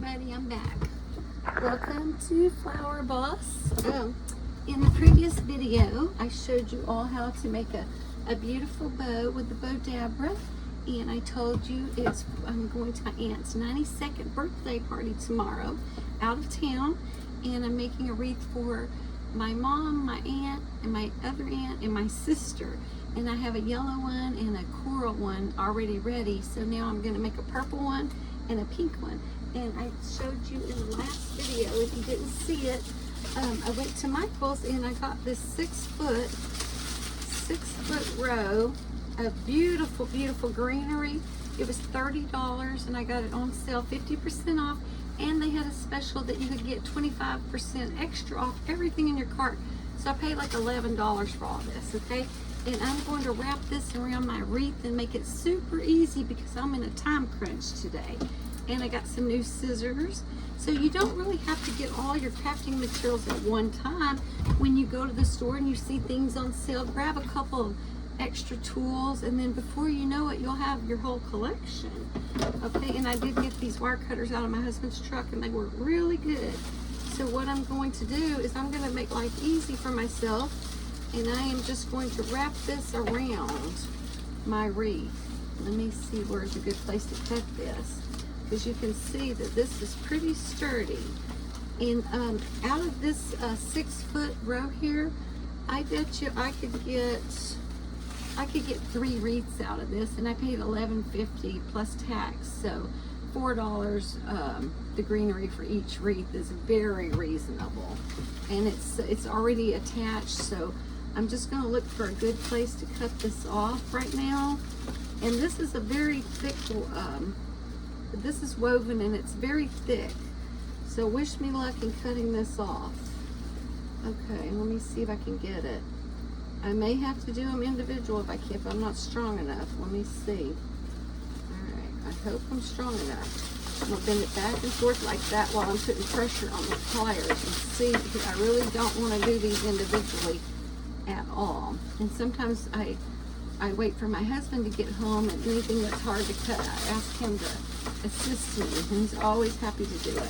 everybody, I'm back. Welcome to Flower Boss. In the previous video, I showed you all how to make a beautiful bow with the Bowdabra, and I told you I'm going to my aunt's 92nd birthday party tomorrow out of town, and I'm making a wreath for my mom, my aunt, and my other aunt, and my sister. And I have a yellow one and a coral one already ready, so now I'm going to make a purple one and a pink one. And I showed you in the last video, if you didn't see it, I went to Michael's and I got this 6 foot row of beautiful, beautiful greenery. It was $30 and I got it on sale 50% off, and they had a special that you could get 25% extra off everything in your cart. So I paid like $11 for all this, okay? And I'm going to wrap this around my wreath and make it super easy because I'm in a time crunch today. And I got some new scissors. So you don't really have to get all your crafting materials at one time. When you go to the store and you see things on sale, grab a couple of extra tools, and then before you know it, you'll have your whole collection. Okay, and I did get these wire cutters out of my husband's truck and they were really good. So what I'm going to do is I'm going to make life easy for myself, and I am just going to wrap this around my wreath. Let me see where's a good place to cut this, because you can see that this is pretty sturdy. And out of this 6 foot row here, I bet you I could get 3 wreaths out of this, and I paid $11.50 plus tax, so $4 the greenery for each wreath is very reasonable, and it's already attached. So I'm just going to look for a good place to cut this off right now. And this is a very thick this is woven and it's very thick, so wish me luck in cutting this off. Okay, let me see if I can get it. I may have to do them individual if I'm not strong enough. Let me see. Alright, I hope I'm strong enough. I'm going to bend it back and forth like that while I'm putting pressure on the pliers and see, because I really don't want to do these individually at all. And sometimes I wait for my husband to get home, and anything that's hard to cut, I ask him to assist me, and he's always happy to do it.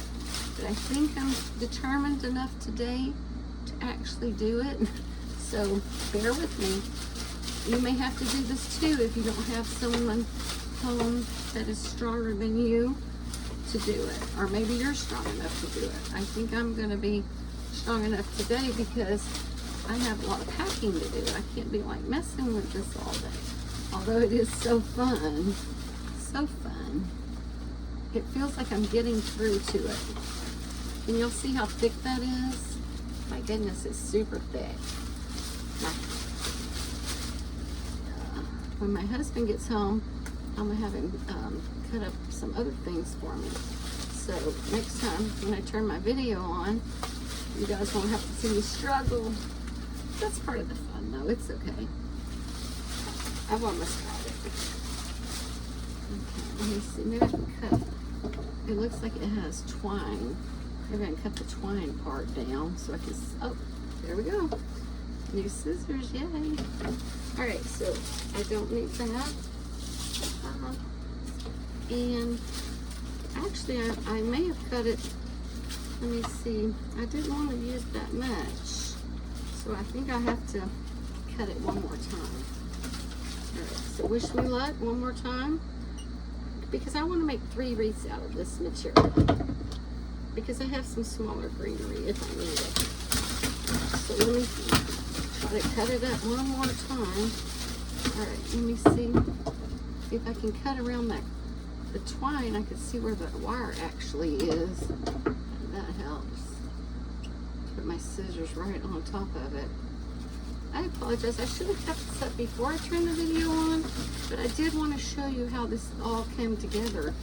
But I think I'm determined enough today to actually do it. So bear with me. You may have to do this too if you don't have someone home that is stronger than you to do it. Or maybe you're strong enough to do it. I think I'm going to be strong enough today because I have a lot of packing to do. I can't be like messing with this all day. Although it is so fun. So fun. It feels like I'm getting through to it. And you'll see how thick that is. My goodness, it's super thick. When my husband gets home, I'm going to have him cut up some other things for me. So next time when I turn my video on, you guys won't have to see me struggle. That's part of the fun though, it's okay. I've almost got it. Okay, let me see, maybe I can cut. It looks like it has twine. Maybe I can cut the twine part down so I can, oh, there we go. New scissors, yay. Alright, so I don't need that. And actually, I may have cut it. Let me see. I didn't want to use that much, so I think I have to cut it one more time. Alright, so wish me luck one more time, because I want to make 3 wreaths out of this material, because I have some smaller greenery if I need it. So let me try to cut it up one more time. Alright, let me see if I can cut around the twine. I can see where the wire actually is. That helps. Put my scissors right on top of it. I apologize. I should have kept this up before I turned the video on, but I did want to show you how this all came together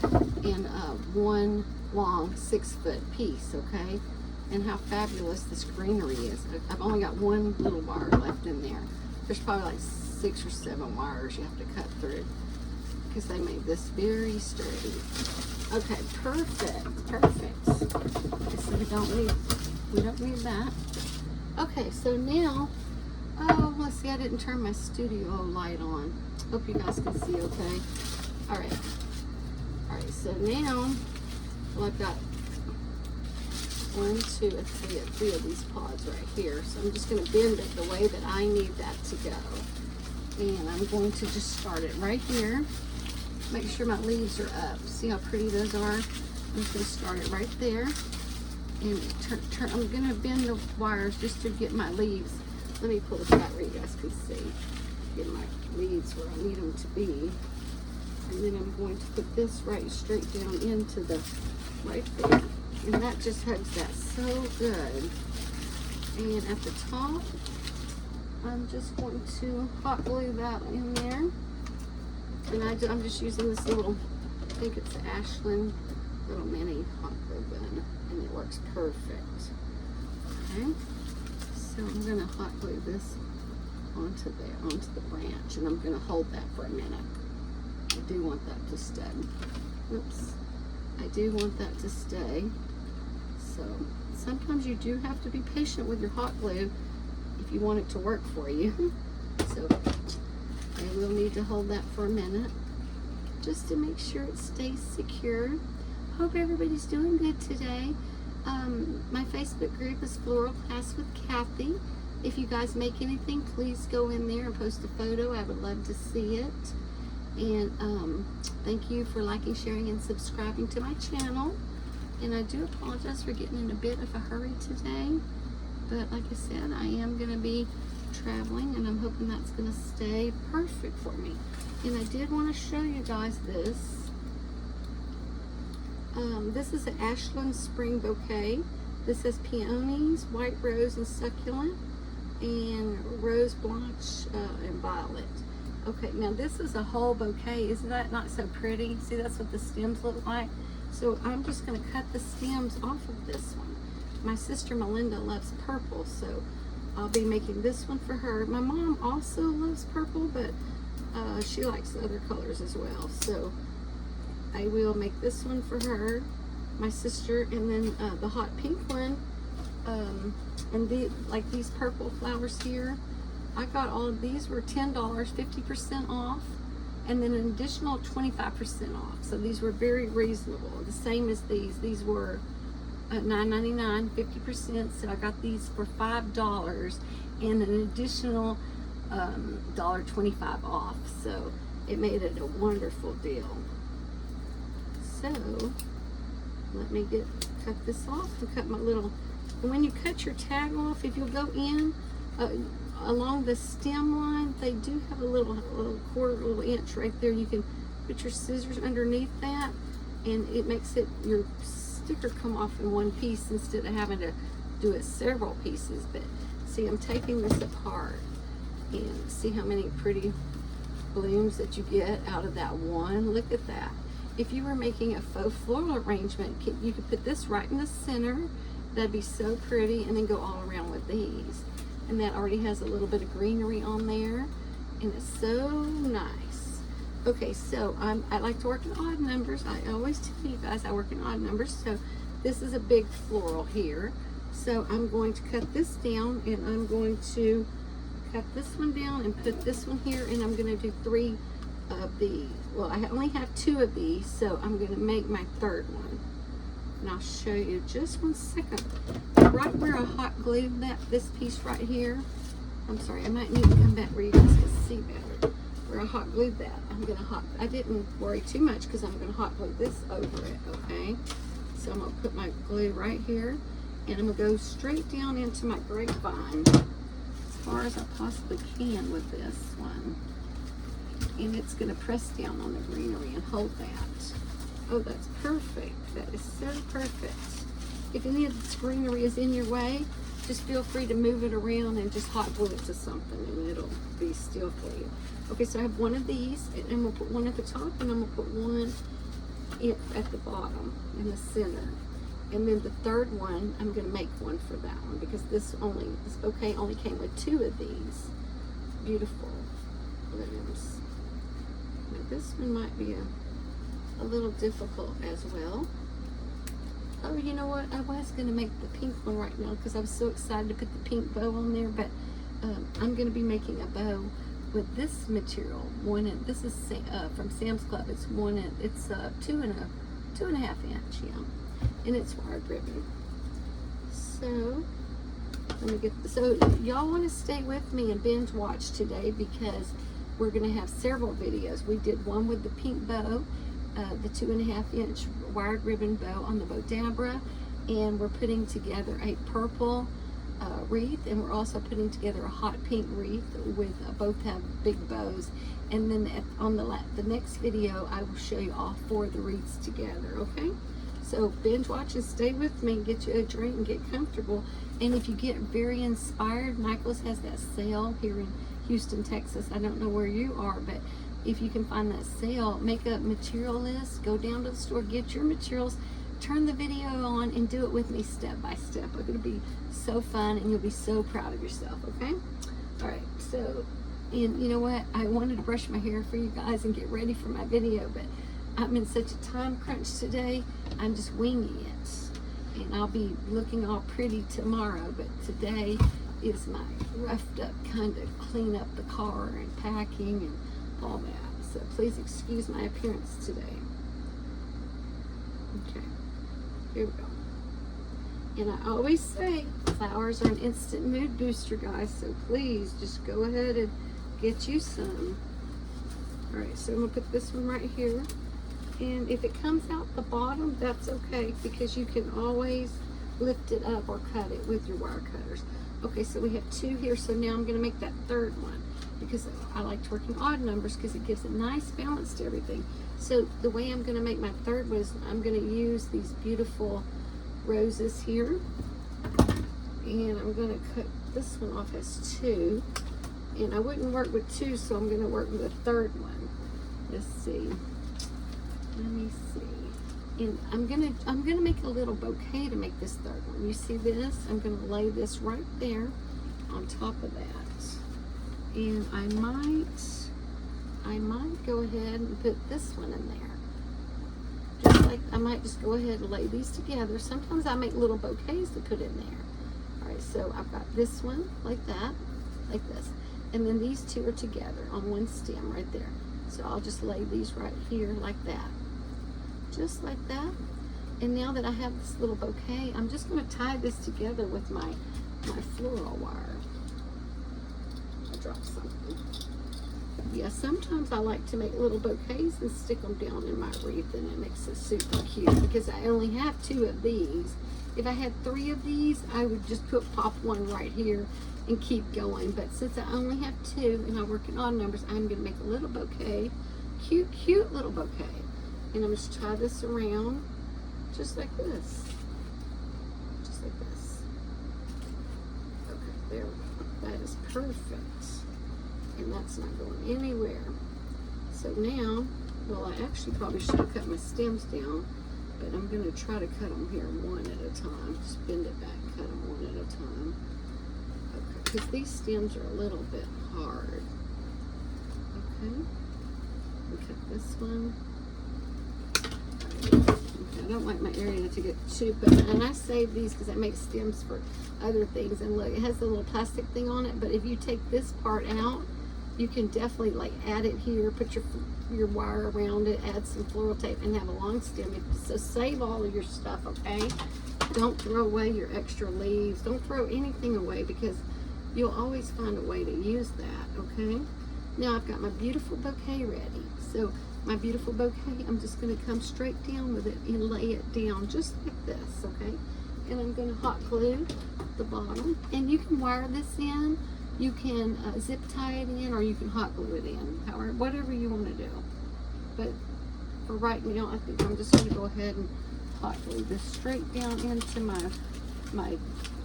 in one long 6 foot piece, okay? And how fabulous this greenery is. I've only got one little wire left in there. There's probably like 6 or 7 wires you have to cut through, because they made this very sturdy. Okay, perfect, perfect. Okay, so we don't need that. Okay, so now, oh, let's see, I didn't turn my studio light on. Hope you guys can see okay. All right, so now, well, I've got 1, 2, and 3 of these pods right here. So I'm just going to bend it the way that I need that to go. And I'm going to just start it right here. Make sure my leaves are up. See how pretty those are? I'm just going to start it right there. And I'm going to bend the wires just to get my leaves. Let me pull this out where you guys can see. Get my leaves where I need them to be. And then I'm going to put this right straight down into the, right there. And that just hugs that so good. And at the top, I'm just going to hot glue that in there. And I'm just using this little, I think it's an Ashland little mini hot glue gun. And it works perfect. Okay. So I'm going to hot glue this onto there, onto the branch. And I'm going to hold that for a minute. I do want that to stay. Oops. I do want that to stay. So sometimes you do have to be patient with your hot glue if you want it to work for you. So I will need to hold that for a minute just to make sure it stays secure. Hope everybody's doing good today. My Facebook group is Floral Class with Kathy. If you guys make anything, please go in there and post a photo. I would love to see it. And thank you for liking, sharing, and subscribing to my channel. And I do apologize for getting in a bit of a hurry today. But like I said, I am going to be traveling, and I'm hoping that's going to stay perfect for me. And I did want to show you guys this. This is an Ashland Spring Bouquet. This has peonies, white rose, and succulent, and rose blanche and violet. Okay, now this is a whole bouquet. Isn't that not so pretty? See, that's what the stems look like. So I'm just going to cut the stems off of this one. My sister Melinda loves purple, so I'll be making this one for her. My mom also loves purple, but she likes other colors as well. So I will make this one for her, my sister, and then the hot pink one. And like these purple flowers here, I got all of these were $10, 50% off, and then an additional 25% off. So these were very reasonable. The same as these. These were $9.99, 50%. So I got these for $5 and an additional $1.25 off. So it made it a wonderful deal. So let me cut this off and cut my little. And when you cut your tag off, if you'll go in along the stem line, they do have a little quarter inch right there. You can put your scissors underneath that, and it makes your sticker come off in one piece instead of having to do it several pieces. But see, I'm taking this apart, and see how many pretty blooms that you get out of that one. Look at that. If you were making a faux floral arrangement, you could put this right in the center. That'd be so pretty, and then go all around with these. And that already has a little bit of greenery on there, and it's so nice. Okay, so I like to work in odd numbers. I always tell you guys I work in odd numbers. So this is a big floral here. So I'm going to cut this down, and I'm going to cut this one down and put this one here, and I'm going to do 3 of these. Well, I only have 2 of these, so I'm going to make my 3rd one. And I'll show you just 1 second. Right where I hot glued this piece right here. I'm sorry, I might need to come back where you guys can see better. Where I hot glued that, I didn't worry too much because I'm gonna hot glue this over it, okay? So I'm gonna put my glue right here, and I'm gonna go straight down into my grapevine as far as I possibly can with this one. And it's gonna press down on the greenery and hold that. Oh, that's perfect. That is so perfect. If any of this greenery is in your way, just feel free to move it around and just hot glue it to something, and it'll be still for you. Okay, so I have 1 of these, and I'm gonna put 1 at the top, and I'm gonna put 1 at the bottom in the center. And then the 3rd one, I'm gonna make 1 for that one, because this bouquet only came with 2 of these beautiful blooms. Now this one might be a little difficult as well. Oh, you know what? I was going to make the pink one right now because I was so excited to put the pink bow on there, but I'm going to be making a bow with this material. This is from Sam's Club. It's 2.5 inch, yeah, and it's wired ribbon. So let me get, so y'all want to stay with me and binge watch today because we're going to have several videos. We did one with the pink bow, the 2.5-inch wired ribbon bow on the Bodabra, and we're putting together a purple wreath, and we're also putting together a hot pink wreath with both have big bows. And then on the next video, I will show you all 4 of the wreaths together. Okay, so binge watch and stay with me. Get you a drink and get comfortable. And if you get very inspired, Michael's has that sale here in Houston, Texas. I don't know where you are, but if you can find that sale, make a material list, go down to the store, get your materials, turn the video on, and do it with me step by step. It's going to be so fun, and you'll be so proud of yourself, okay? All right, so, and you know what? I wanted to brush my hair for you guys and get ready for my video, but I'm in such a time crunch today, I'm just winging it. And I'll be looking all pretty tomorrow, but today is my roughed up kind of clean up the car and packing and all that. So please excuse my appearance today. Okay, here we go. And I always say flowers are an instant mood booster, guys, so please just go ahead and get you some. All right, so I'm gonna put this one right here. And if it comes out the bottom, that's okay, because you can always lift it up or cut it with your wire cutters. Okay, so we have 2 here, so now I'm gonna make that 3rd one, because I like to work in odd numbers because it gives a nice balance to everything. So the way I'm gonna make my 3rd one is I'm gonna use these beautiful roses here, and I'm gonna cut this one off as 2, and I wouldn't work with 2, so I'm gonna work with a 3rd one. Let's see. Let me see. And I'm gonna make a little bouquet to make this 3rd one. You see this? I'm gonna lay this right there on top of that. And I might go ahead and put this one in there. Just like I might just go ahead and lay these together. Sometimes I make little bouquets to put in there. All right, so I've got this one like that, like this. And then these 2 are together on one stem right there. So I'll just lay these right here like that. Just like that. And now that I have this little bouquet, I'm just going to tie this together with my floral wire. I dropped something. Yeah, sometimes I like to make little bouquets and stick them down in my wreath, and it makes it super cute because I only have 2 of these. If I had 3 of these, I would just pop one right here and keep going. But since I only have 2 and I work in odd numbers, I'm going to make a little bouquet. Cute, cute little bouquet. And I'm just tie this around just like this. Just like this. Okay, there we go. That is perfect. And that's not going anywhere. So now, well, I actually probably should have cut my stems down, but I'm going to try to cut them here one at a time. Just bend it back, cut them one at a time. Okay, because these stems are a little bit hard. Okay, cut this one. Okay, I don't like my area to get too big, and I save these because I make stems for other things. And look, it has a little plastic thing on it, but if you take this part out, you can definitely like add it here, put your wire around it, add some floral tape, and have a long stem. So save all of your stuff, okay? Don't throw away your extra leaves. Don't throw anything away because you'll always find a way to use that, okay? Now I've got my beautiful bouquet ready. So my beautiful bouquet, I'm just going to come straight down with it and lay it down just like this, okay? And I'm going to hot glue the bottom. And you can wire this in. You can zip tie it in, or you can hot glue it in, however, whatever you want to do. But for right now, I think I'm just going to go ahead and hot glue this straight down into my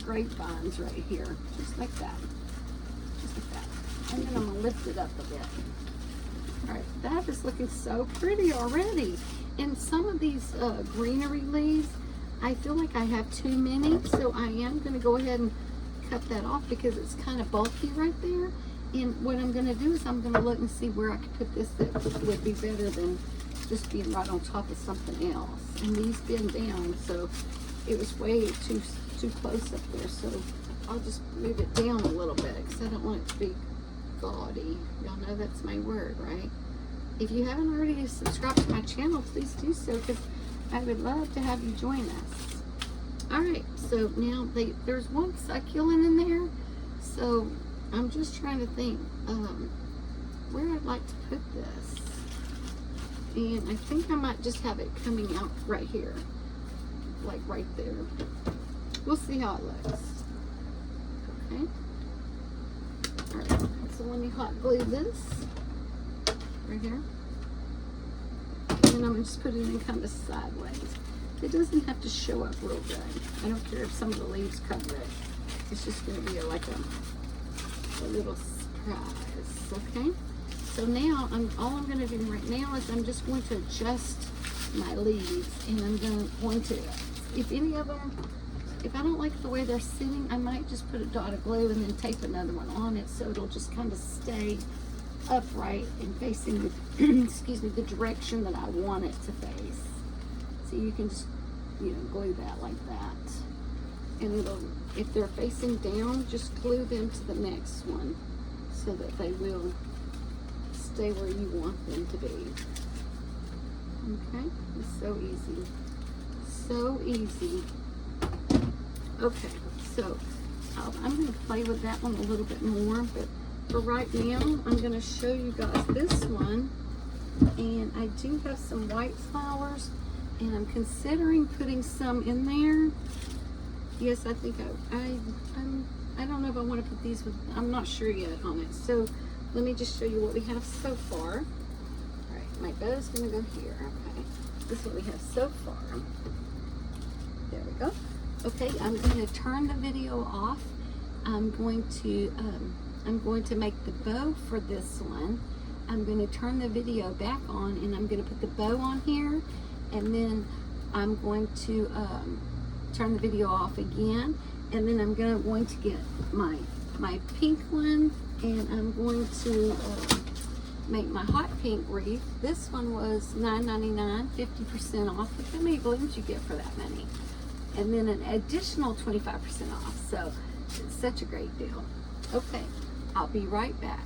grapevines right here, just like that, just like that. And then I'm going to lift it up a bit. All right, that is looking so pretty already. And some of these greenery leaves, I feel like I have too many, so I am going to go ahead and cut that off because it's kind of bulky right there. And what I'm going to do is I'm going to look and see where I can put this that would be better than just being right on top of something else. And these bend down, so it was way too close up there. So I'll just move it down a little bit because I don't want it to be gaudy. Y'all know that's my word, right? If you haven't already subscribed to my channel, please do so because I would love to have you join us. All right, so now there's one succulent in there, so I'm just trying to think where I'd like to put this. And I think I might just have it coming out right here, like right there. We'll see how it looks. Okay. All right, so let me hot glue this right here. And I'm gonna just put it in kind of sideways. It doesn't have to show up real good. I don't care if some of the leaves cover it. It's just gonna be like a little surprise, okay? So now, all I'm gonna do right now is I'm just going to adjust my leaves, and I'm going to, if any of them, if I don't like the way they're sitting, I might just put a dot of glue and then tape another one on it so it'll just kind of stay upright and facing the, excuse me, the direction that I want it to face. So you can just, you know, glue that like that. And it'll, if they're facing down, just glue them to the next one so that they will stay where you want them to be. Okay, it's so easy. So easy. Okay, so I'm going to play with that one a little bit more, but for right now, I'm going to show you guys this one. And I do have some white flowers, and I'm considering putting some in there. Yes, I think I don't know if I want to put these with, I'm not sure yet on it. So let me just show you what we have so far. All right, my bow's going to go here. Okay, this is what we have so far. There we go. Okay, I'm going to turn the video off. I'm going to make the bow for this one. I'm going to turn the video back on, and I'm going to put the bow on here, and then I'm going to turn the video off again, and then I'm going to get my pink one, and I'm going to make my hot pink wreath. This one was $9.99, 50% off. Look how many balloons you get for that money. And then an additional 25% off. So it's such a great deal. Okay, I'll be right back.